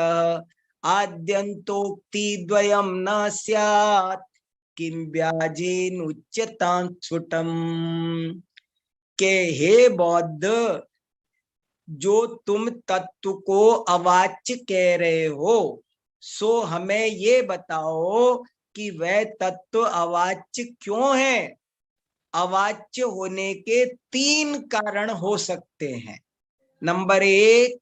आद्यंतोक्ति द्वयम न स्यात् किम व्याजेन उच्यतां स्फुटम। के हे बौद्ध, जो तुम तत्व को अवाच्य कह रहे हो, सो हमें ये बताओ कि वह तत्व अवाच्य क्यों है? अवाच्य होने के 3 कारण हो सकते हैं। नंबर 1,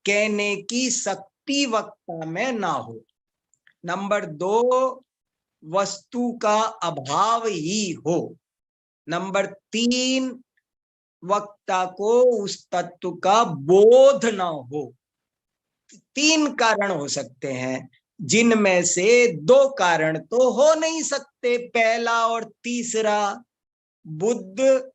कहने की शक्ति वक्ता में ना हो। नंबर 2, वस्तु का अभाव ही हो। नंबर 3, वक्ता को उस तत्व का बोध ना हो। 3 कारण हो सकते हैं, जिनमें से 2 कारण तो हो नहीं सकते, पहला और तीसरा। बुद्ध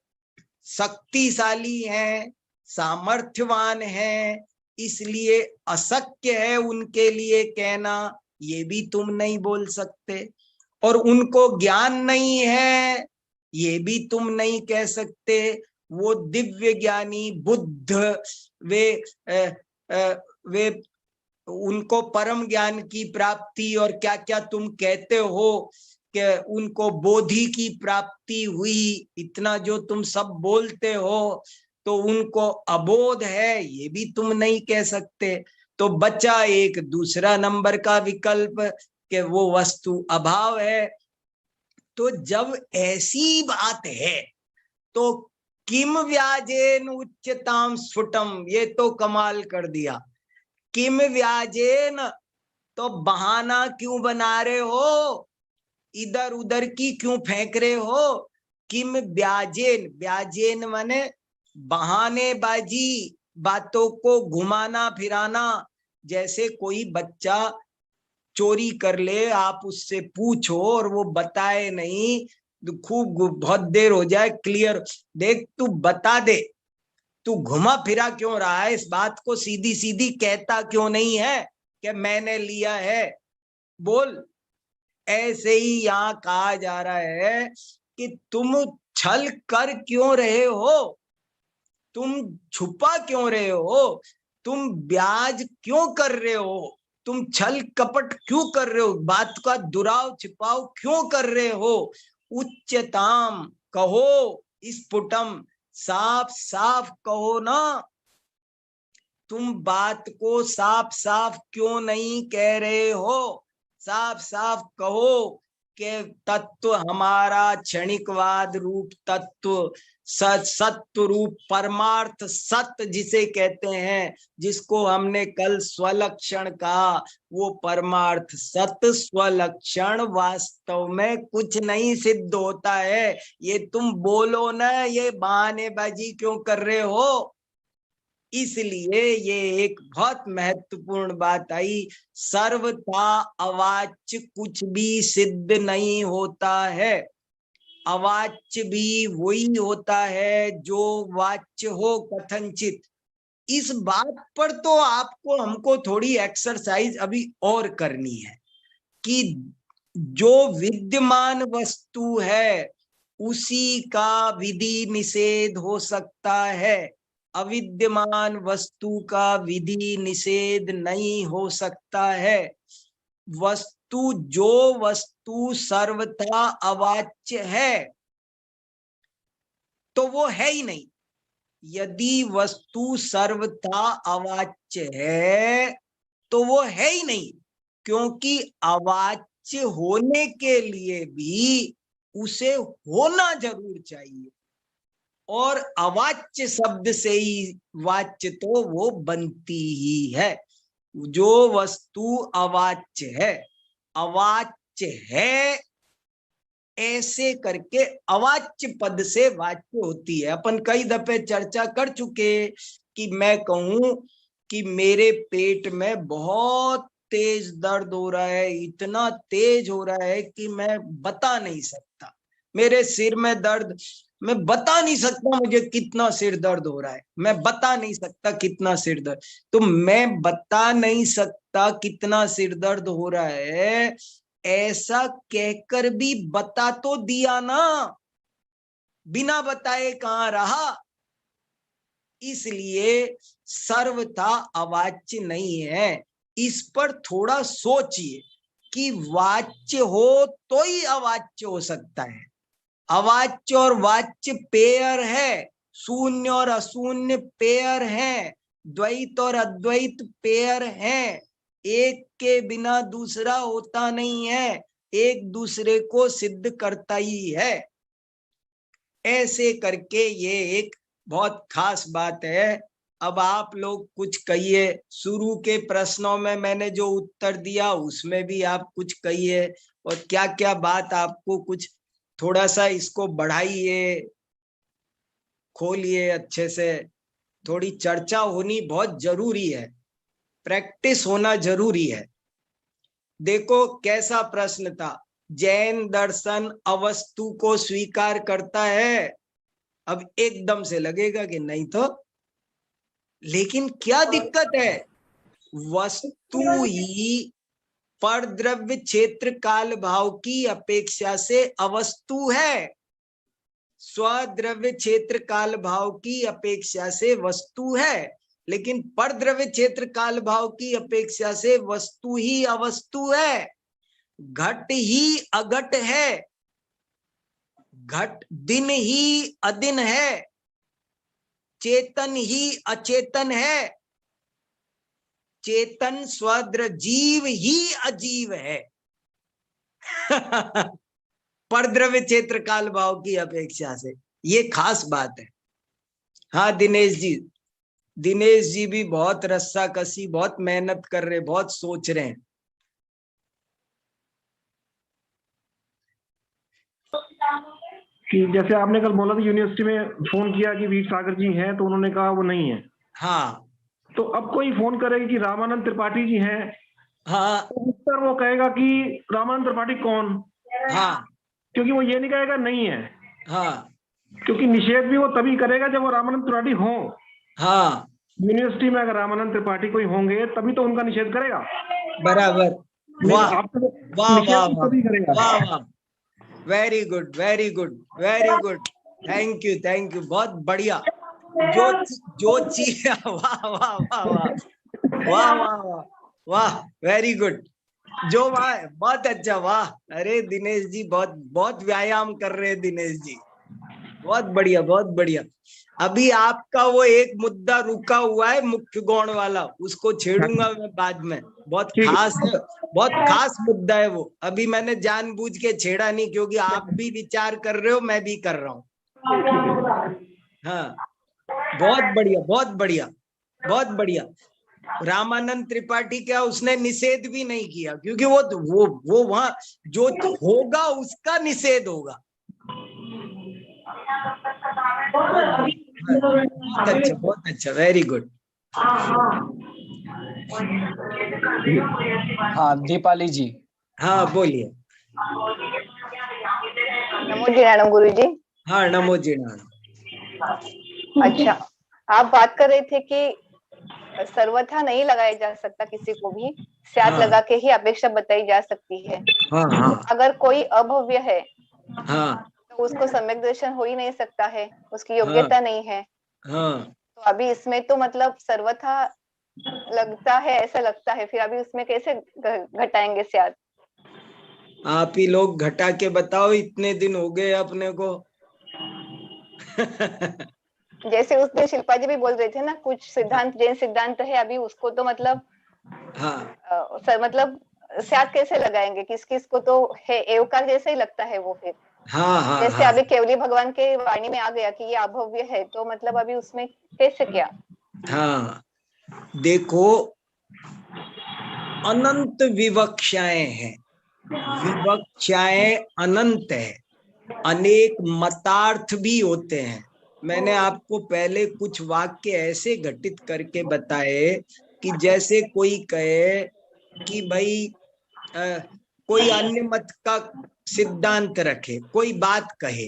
शक्तिशाली है, सामर्थ्यवान है, इसलिए अशक्य है उनके लिए कहना, ये भी तुम नहीं बोल सकते। और उनको ज्ञान नहीं है, ये भी तुम नहीं कह सकते। वो दिव्य ज्ञानी बुद्ध, वे उनको परम ज्ञान की प्राप्ति और क्या क्या तुम कहते हो कि उनको बोधि की प्राप्ति हुई, इतना जो तुम सब बोलते हो, तो उनको अबोध है, ये भी तुम नहीं कह सकते। तो बचा एक दूसरा नंबर का विकल्प कि वो वस्तु अभाव है। तो जब ऐसी बात है तो किम व्याजेन उच्चताम स्फुटम, ये तो कमाल कर दिया। किम व्याजेन, तो बहाना क्यों बना रहे हो, इधर उधर की क्यों फेंक रहे हो? किम व्याजेन, व्याजेन माने बहानेबाजी, बातों को घुमाना फिराना, जैसे कोई बच्चा चोरी कर ले, आप उससे पूछो और वो बताए नहीं, खूब बहुत देर हो जाए, क्लियर, देख तू बता दे, तू घुमा फिरा क्यों रहा है, इस बात को सीधी सीधी कहता क्यों नहीं है कि मैंने लिया है, बोल। ऐसे ही यहाँ कहा जा रहा है कि तुम छल कर क्यों रहे हो, तुम छुपा क्यों रहे हो, तुम ब्याज क्यों कर रहे हो, तुम छल कपट क्यों कर रहे हो, बात का दुराव छिपाव क्यों कर रहे हो। उच्चताम कहो, स्फुटम, साफ साफ कहो ना, तुम बात को साफ साफ क्यों नहीं कह रहे हो, साफ साफ कहो कि तत्व हमारा क्षणिकवाद रूप तत्व, सत्य रूप परमार्थ सत्य जिसे कहते हैं, जिसको हमने कल स्वलक्षण कहा, वो परमार्थ सत्य स्वलक्षण वास्तव में कुछ नहीं सिद्ध होता है। ये तुम बोलो ना, ये बहानेबाजी क्यों कर रहे हो। इसलिए ये एक बहुत महत्वपूर्ण बात आई, सर्वथा अवाच्य कुछ भी सिद्ध नहीं होता है, अवाच्य भी वही होता है जो वाच्य हो कथनचित। इस बात पर तो आपको हमको थोड़ी एक्सरसाइज अभी और करनी है कि जो विद्यमान वस्तु है उसी का विधि निषेध हो सकता है, अविद्यमान वस्तु का विधि निषेध नहीं हो सकता है। वस्तु, जो वस्तु सर्वथा अवाच्य है तो वो है ही नहीं। यदि वस्तु सर्वथा अवाच्य है तो वो है ही नहीं, क्योंकि अवाच्य होने के लिए भी उसे होना जरूर चाहिए, और अवाच्य शब्द से ही वाच्य तो वो बनती ही है। जो वस्तु अवाच्य है, अवाच्य है ऐसे करके अवाच्य पद से वाच्य होती है। अपन कई दफे चर्चा कर चुके कि मैं कहूं कि मेरे पेट में बहुत तेज दर्द हो रहा है, इतना तेज हो रहा है कि मैं बता नहीं सकता, मेरे सिर में दर्द, मैं बता नहीं सकता मुझे कितना सिर दर्द हो रहा है, मैं बता नहीं सकता कितना सिर दर्द, तो मैं बता नहीं सकता कितना सिर दर्द हो रहा है ऐसा कहकर भी बता तो दिया ना, बिना बताए कहां रहा। इसलिए सर्वथा अवाच्य नहीं है। इस पर थोड़ा सोचिए कि वाच्य हो तो ही अवाच्य हो सकता है। अवाच्य और वाच्य पेयर है, शून्य और अशून्य पेयर है, द्वैत और अद्वैत पेयर है, एक के बिना दूसरा होता नहीं है, एक दूसरे को सिद्ध करता ही है। ऐसे करके ये एक बहुत खास बात है। अब आप लोग कुछ कहिए, शुरू के प्रश्नों में मैंने जो उत्तर दिया उसमें भी आप कुछ कहिए, और क्या क्या बात आपको कुछ थोड़ा सा इसको बढ़ाइए, खोलिए अच्छे से, थोड़ी चर्चा होनी बहुत जरूरी है, प्रैक्टिस होना जरूरी है। देखो कैसा प्रश्न था, जैन दर्शन अवस्तु को स्वीकार करता है। अब एकदम से लगेगा कि नहीं तो, लेकिन क्या दिक्कत है, वस्तु ही परद्रव्य क्षेत्र काल भाव की अपेक्षा से अवस्तु है, स्वद्रव्य क्षेत्र काल भाव की अपेक्षा से वस्तु है, लेकिन परद्रव्य क्षेत्र काल भाव की अपेक्षा से वस्तु ही अवस्तु है। घट ही अघट है, घट दिन ही अदिन है, चेतन ही अचेतन है, चेतन स्वद्र जीव ही अजीव है। परद्रव्य क्षेत्र काल भाव की अपेक्षा से, ये खास बात है। हाँ दिनेश जी, दिनेश जी भी बहुत रस्साकसी, बहुत मेहनत कर रहे, बहुत सोच रहे हैं। कि जैसे आपने कल बोला था यूनिवर्सिटी में फोन किया कि वीर सागर जी हैं, तो उन्होंने कहा वो नहीं है। हाँ तो अब कोई फोन करेगा कि रामानंद त्रिपाठी जी हैं, हाँ तो उत्तर वो कहेगा कि रामानंद त्रिपाठी कौन, हाँ क्योंकि वो ये नहीं कहेगा नहीं है, हाँ क्योंकि निषेध भी वो तभी करेगा जब वो रामानंद त्रिपाठी हो। हाँ, यूनिवर्सिटी में अगर रामानंद त्रिपाठी कोई होंगे तभी तो उनका निषेध करेगा, बराबर। नहीं तो वाह आप तो वाह निषेध वाह भी वाह तभी करेगा। वाह वाह, very good very good very good, thank you, बहुत बढ़िया। जो जो चीज वाह वाह वाह वाह वाह वाह वाह वाह, वेरी गुड। जो वाह, बहुत अच्छा, वाह। अरे दिनेश जी, बहुत बहुत व्यायाम कर रहे हैं दिनेश जी, बहुत बढ़िया बहुत बढ़िया। अभी आपका वो एक मुद्दा रुका हुआ है, मुख्य गौण वाला, उसको छेड़ूंगा मैं बाद में, बहुत ठीक खास है, बहुत खास मुद्दा है वो। अभी मैंने जानबूझ के छेड़ा नहीं, क्योंकि आप भी विचार कर रहे हो, मैं भी कर रहा हूँ। हाँ, बहुत बढ़िया बहुत बढ़िया बहुत बढ़िया। रामानंद त्रिपाठी क्या, उसने निषेध भी नहीं किया, क्योंकि वो वहां जो होगा उसका निषेध होगा। बहुत बढ़िया, बहुत अच्छा, वेरी गुड। हाँ दीपाली जी। हाँ बोलिए। नमो नारायण गुरु जी। हाँ नमो जी नारायण। अच्छा, आप बात कर रहे थे कि सर्वथा नहीं लगाया जा सकता किसी को भी, स्यात हाँ लगा के ही अपेक्षा बताई जा सकती है। हाँ हाँ अगर कोई अभव्य है हाँ तो उसको सम्यक दर्शन हो ही नहीं सकता है, उसकी हाँ योग्यता नहीं है। हाँ, तो अभी इसमें तो मतलब सर्वथा लगता है, ऐसा लगता है, फिर अभी उसमें कैसे घटाएंगे स्यात? आप ही लोग घटा के बताओ, इतने दिन हो गए अपने को। जैसे उस दिन शिल्पा जी भी बोल रहे थे ना, कुछ सिद्धांत जैन सिद्धांत है अभी, उसको तो मतलब हाँ मतलब स्यात कैसे लगाएंगे, किस किस को तो है एवकार जैसे ही लगता है वो। फिर हाँ हाँ जैसे हाँ अभी केवली भगवान के वाणी में आ गया कि ये अभव्य है, तो मतलब अभी उसमें कैसे क्या? हाँ, देखो, अनंत विवक्षाएं हैं, विवक्षाएं अनंत है, अनेक मतार्थ भी होते हैं। मैंने आपको पहले कुछ वाक्य ऐसे घटित करके बताए कि जैसे कोई कहे कि भाई कोई अन्य मत का सिद्धांत रखे, कोई बात कहे,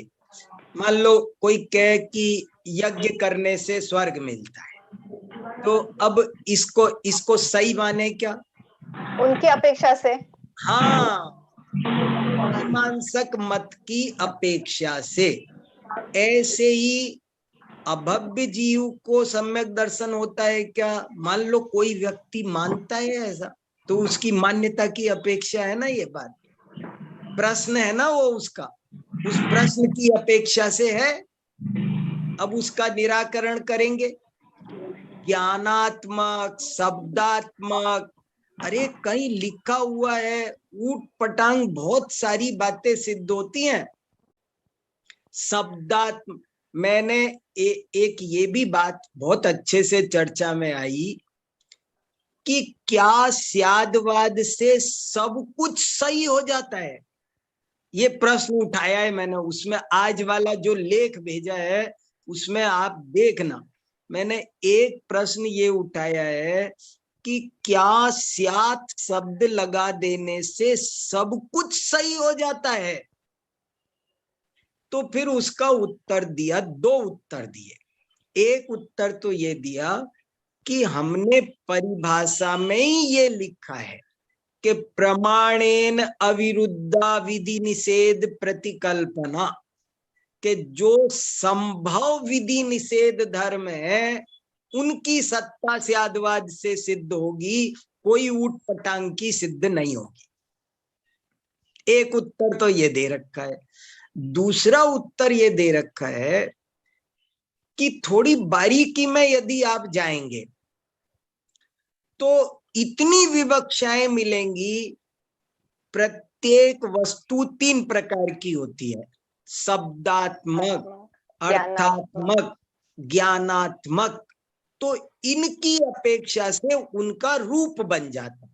मान लो कोई कहे कि यज्ञ करने से स्वर्ग मिलता है, तो अब इसको इसको सही माने क्या? उनकी अपेक्षा से। हाँ, मीमांसक मत की अपेक्षा से। ऐसे ही अभव्य जीव को सम्यक दर्शन होता है क्या? मान लो कोई व्यक्ति मानता है ऐसा, तो उसकी मान्यता की अपेक्षा है ना, ये बात प्रश्न है ना वो, उसका उस प्रश्न की अपेक्षा से है। अब उसका निराकरण करेंगे, ज्ञानात्मक, शब्दात्मक। अरे कहीं लिखा हुआ है, ऊट पटांग बहुत सारी बातें सिद्ध होती हैं शब्दात्मक। मैंने एक ये भी बात बहुत अच्छे से चर्चा में आई कि क्या स्यादवाद से सब कुछ सही हो जाता है? ये प्रश्न उठाया है मैंने, उसमें आज वाला जो लेख भेजा है उसमें आप देखना, मैंने एक प्रश्न ये उठाया है कि क्या स्यात शब्द लगा देने से सब कुछ सही हो जाता है? तो फिर उसका उत्तर दिया, दो उत्तर दिए। एक उत्तर तो ये दिया कि हमने परिभाषा में ही ये लिखा है कि प्रमाणेन अविरुद्धा विधि निषेध प्रतिकल्पना, के जो संभव विधि निषेध धर्म है उनकी सत्ता स्यादवाद से सिद्ध होगी, कोई ऊट पटांग की सिद्ध नहीं होगी। एक उत्तर तो ये दे रखा है। दूसरा उत्तर ये दे रखा है कि थोड़ी बारीकी में यदि आप जाएंगे तो इतनी विवक्षाएं मिलेंगी। प्रत्येक वस्तु तीन प्रकार की होती है, शब्दात्मक, अर्थात्मक, ज्ञानात्मक। तो इनकी अपेक्षा से उनका रूप बन जाता है।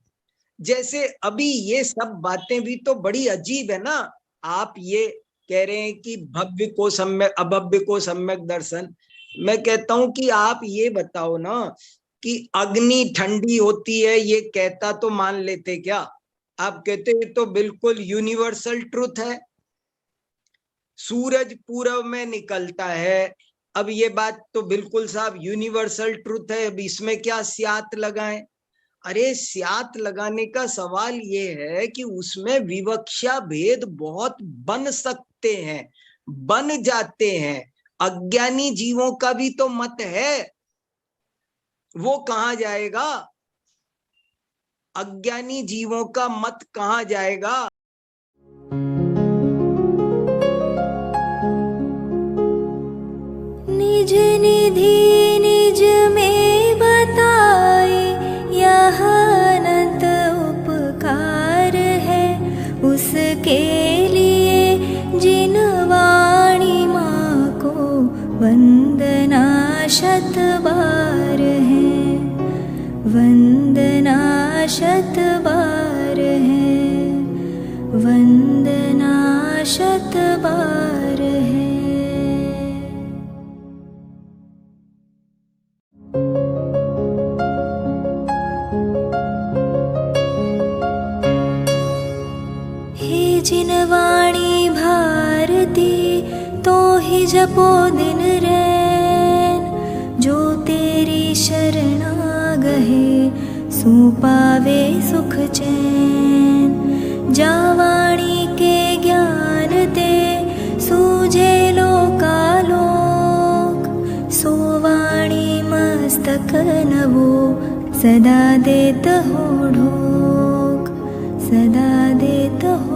जैसे अभी ये सब बातें भी तो बड़ी अजीब है ना। आप ये कह रहे हैं कि भव्य को सम्यक अभव्य को सम्यक दर्शन। मैं कहता हूं कि आप ये बताओ ना कि अग्नि ठंडी होती है, ये कहता तो मान लेते क्या? आप कहते ये तो बिल्कुल यूनिवर्सल ट्रुथ है। सूरज पूरब में निकलता है, अब ये बात तो बिल्कुल साहब यूनिवर्सल ट्रुथ है, अब इसमें क्या स्यात लगाएं? अरे स्यात लगाने का सवाल ये है कि उसमें विवक्षा भेद बहुत बन सकते हैं, बन जाते हैं। अज्ञानी जीवों का भी तो मत है, वो कहां जाएगा? अज्ञानी जीवों का मत कहां जाएगा? निज निधि निज में बताए, यह अनंत उपकार है उसके लिए जिन वाणी माँ को वंदना शत बार है, वंदना शत बार है, वंदना शत बार है। हे जिन वाणी भारती तो ही जपो दिन रैन, जो तेरी शरणा गहे सो पावे सुख चैन। जा वाणी के ज्ञान ते सूझे लोकालोक, सो वाणी मस्तक नवो सदा देत हो ढोक, सदा देत हो